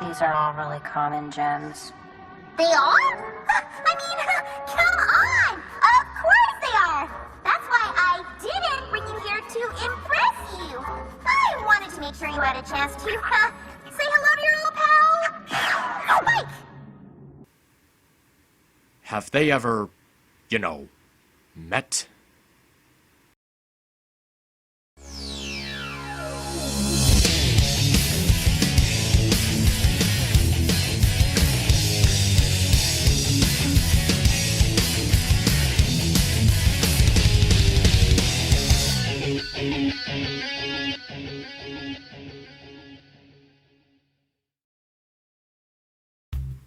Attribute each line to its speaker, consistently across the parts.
Speaker 1: These are all really common gems.
Speaker 2: They are? I mean, come on! Of course they are! That's why I didn't bring you here to impress you. I wanted to make sure you had a chance to, say hello to your little pal, Mike.
Speaker 3: Have they ever, met?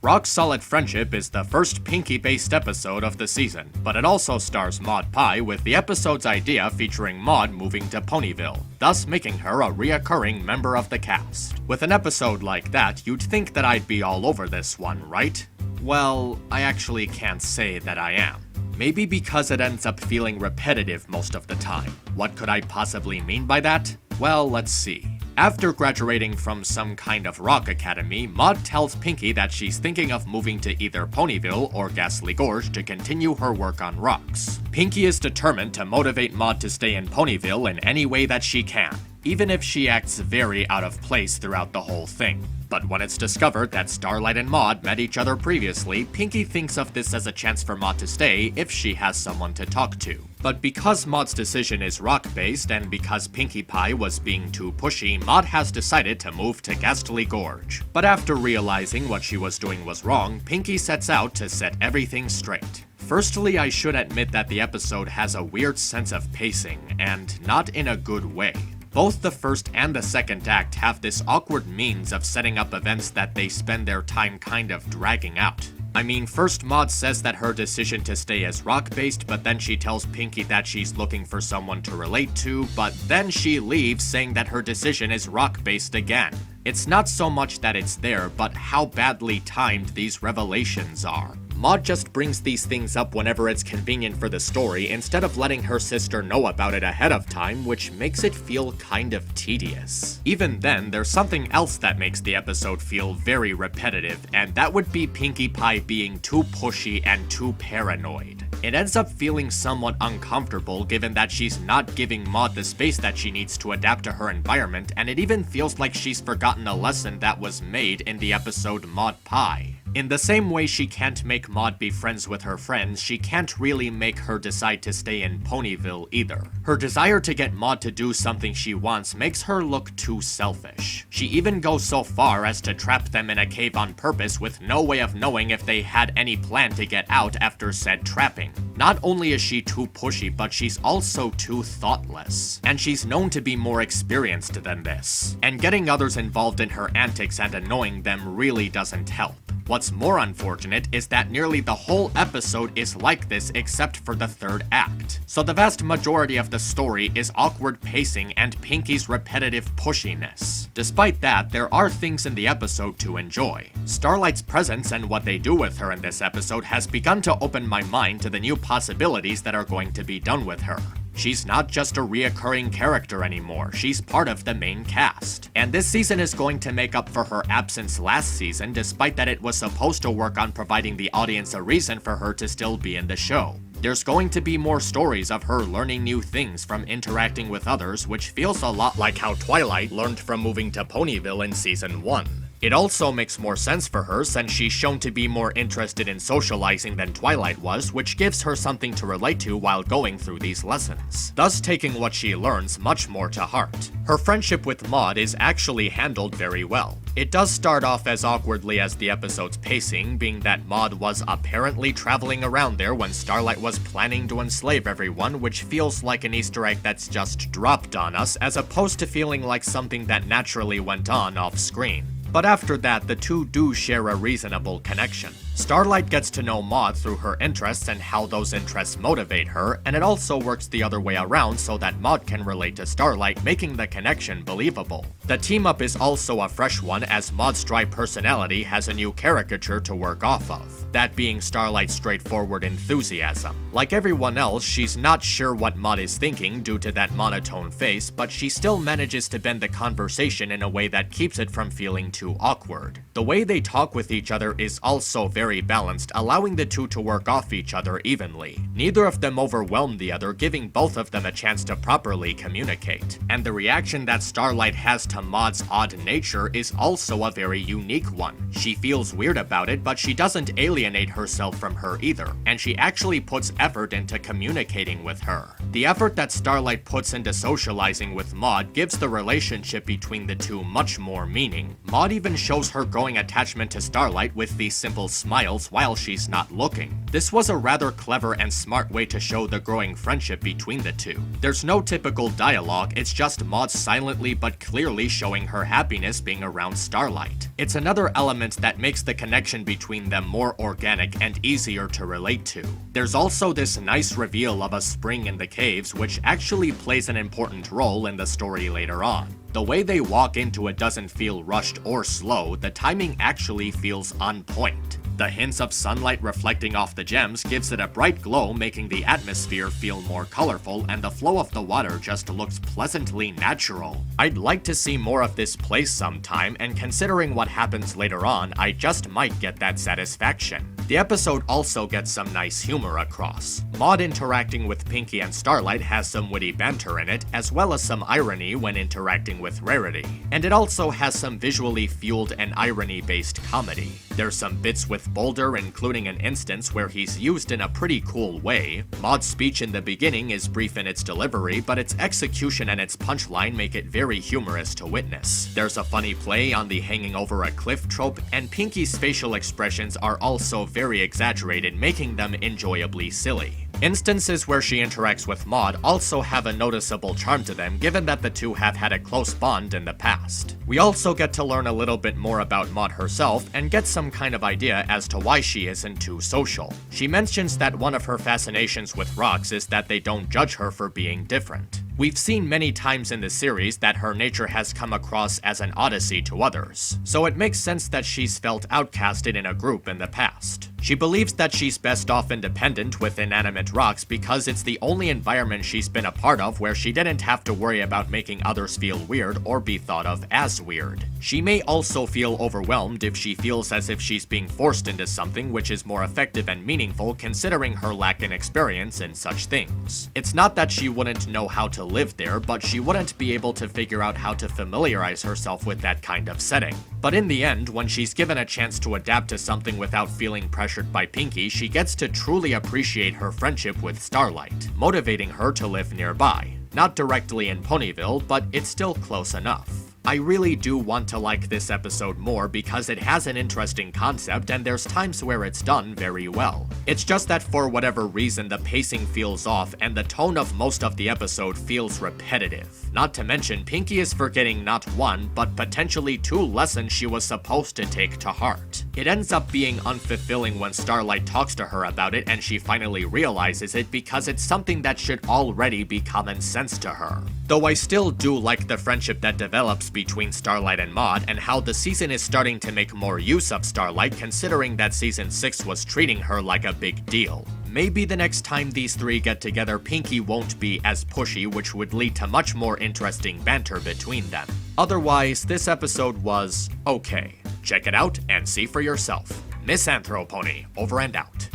Speaker 3: Rock Solid Friendship is the first Pinky-based episode of the season, but it also stars Maud Pie, with the episode's idea featuring Maud moving to Ponyville, thus making her a reoccurring member of the cast. With an episode like that, you'd think that I'd be all over this one, right? Well, I actually can't say that I am. Maybe because it ends up feeling repetitive most of the time. What could I possibly mean by that? Well, let's see. After graduating from some kind of rock academy, Maud tells Pinky that she's thinking of moving to either Ponyville or Ghastly Gorge to continue her work on rocks. Pinky is determined to motivate Maud to stay in Ponyville in any way that she can, even if she acts very out of place throughout the whole thing. But when it's discovered that Starlight and Maud met each other previously, Pinky thinks of this as a chance for Maud to stay if she has someone to talk to. But because Maud's decision is rock-based and because Pinkie Pie was being too pushy, Maud has decided to move to Ghastly Gorge. But after realizing what she was doing was wrong, Pinky sets out to set everything straight. Firstly, I should admit that the episode has a weird sense of pacing, and not in a good way. Both the first and the second act have this awkward means of setting up events that they spend their time kind of dragging out. I mean, first Maud says that her decision to stay is rock-based, but then she tells Pinky that she's looking for someone to relate to, but then she leaves saying that her decision is rock-based again. It's not so much that it's there, but how badly timed these revelations are. Maud just brings these things up whenever it's convenient for the story, instead of letting her sister know about it ahead of time, which makes it feel kind of tedious. Even then, there's something else that makes the episode feel very repetitive, and that would be Pinkie Pie being too pushy and too paranoid. It ends up feeling somewhat uncomfortable given that she's not giving Maud the space that she needs to adapt to her environment, and it even feels like she's forgotten a lesson that was made in the episode Maud Pie. In the same way she can't make Maud be friends with her friends, she can't really make her decide to stay in Ponyville either. Her desire to get Maud to do something she wants makes her look too selfish. She even goes so far as to trap them in a cave on purpose with no way of knowing if they had any plan to get out after said trapping. Not only is she too pushy, but she's also too thoughtless. And she's known to be more experienced than this. And getting others involved in her antics and annoying them really doesn't help. What's more unfortunate is that nearly the whole episode is like this except for the third act. So the vast majority of the story is awkward pacing and Pinky's repetitive pushiness. Despite that, there are things in the episode to enjoy. Starlight's presence and what they do with her in this episode has begun to open my mind to the new possibilities that are going to be done with her. She's not just a reoccurring character anymore, she's part of the main cast. And this season is going to make up for her absence last season, despite that it was supposed to work on providing the audience a reason for her to still be in the show. There's going to be more stories of her learning new things from interacting with others, which feels a lot like how Twilight learned from moving to Ponyville in season 1. It also makes more sense for her since she's shown to be more interested in socializing than Twilight was, which gives her something to relate to while going through these lessons, thus taking what she learns much more to heart. Her friendship with Maud is actually handled very well. It does start off as awkwardly as the episode's pacing, being that Maud was apparently traveling around there when Starlight was planning to enslave everyone, which feels like an Easter egg that's just dropped on us, as opposed to feeling like something that naturally went on off screen. But after that, the two do share a reasonable connection. Starlight gets to know Maud through her interests and how those interests motivate her, and it also works the other way around so that Maud can relate to Starlight, making the connection believable. The team-up is also a fresh one, as Maud's dry personality has a new caricature to work off of, that being Starlight's straightforward enthusiasm. Like everyone else, she's not sure what Maud is thinking due to that monotone face, but she still manages to bend the conversation in a way that keeps it from feeling too awkward. The way they talk with each other is also very balanced, allowing the two to work off each other evenly. Neither of them overwhelm the other, giving both of them a chance to properly communicate. And the reaction that Starlight has to Maud's odd nature is also a very unique one. She feels weird about it, but she doesn't alienate herself from her either, and she actually puts effort into communicating with her. The effort that Starlight puts into socializing with Maud gives the relationship between the two much more meaning. Maud even shows her growing attachment to Starlight with these simple smiles while she's not looking. This was a rather clever and smart way to show the growing friendship between the two. There's no typical dialogue, it's just Maud silently but clearly showing her happiness being around Starlight. It's another element that makes the connection between them more organic and easier to relate to. There's also this nice reveal of a spring in the caves, which actually plays an important role in the story later on. The way they walk into it doesn't feel rushed or slow, the timing actually feels on point. The hints of sunlight reflecting off the gems gives it a bright glow, making the atmosphere feel more colorful, and the flow of the water just looks pleasantly natural. I'd like to see more of this place sometime, and considering what happens later on, I just might get that satisfaction. The episode also gets some nice humor across. Maud interacting with Pinky and Starlight has some witty banter in it, as well as some irony when interacting with Rarity. And it also has some visually fueled and irony-based comedy. There's some bits with Boulder, including an instance where he's used in a pretty cool way. Maud's speech in the beginning is brief in its delivery, but its execution and its punchline make it very humorous to witness. There's a funny play on the hanging over a cliff trope, and Pinky's facial expressions are also very exaggerated, making them enjoyably silly. Instances where she interacts with Maud also have a noticeable charm to them, given that the two have had a close bond in the past. We also get to learn a little bit more about Maud herself and get some kind of idea as to why she isn't too social. She mentions that one of her fascinations with rocks is that they don't judge her for being different. We've seen many times in the series that her nature has come across as an odyssey to others, so it makes sense that she's felt outcasted in a group in the past. She believes that she's best off independent with inanimate rocks because it's the only environment she's been a part of where she didn't have to worry about making others feel weird or be thought of as weird. She may also feel overwhelmed if she feels as if she's being forced into something, which is more effective and meaningful considering her lack in experience in such things. It's not that she wouldn't know how to live there, but she wouldn't be able to figure out how to familiarize herself with that kind of setting. But in the end, when she's given a chance to adapt to something without feeling pressured by Pinky, she gets to truly appreciate her friendship with Starlight, motivating her to live nearby. Not directly in Ponyville, but it's still close enough. I really do want to like this episode more because it has an interesting concept and there's times where it's done very well. It's just that for whatever reason the pacing feels off and the tone of most of the episode feels repetitive. Not to mention Pinky is forgetting not one, but potentially two lessons she was supposed to take to heart. It ends up being unfulfilling when Starlight talks to her about it and she finally realizes it because it's something that should already be common sense to her. Though I still do like the friendship that develops between Starlight and Maud and how the season is starting to make more use of Starlight considering that season 6 was treating her like a big deal. Maybe the next time these three get together, Pinky won't be as pushy, which would lead to much more interesting banter between them. Otherwise, this episode was okay. Check it out and see for yourself. MisAnthro Pony, over and out.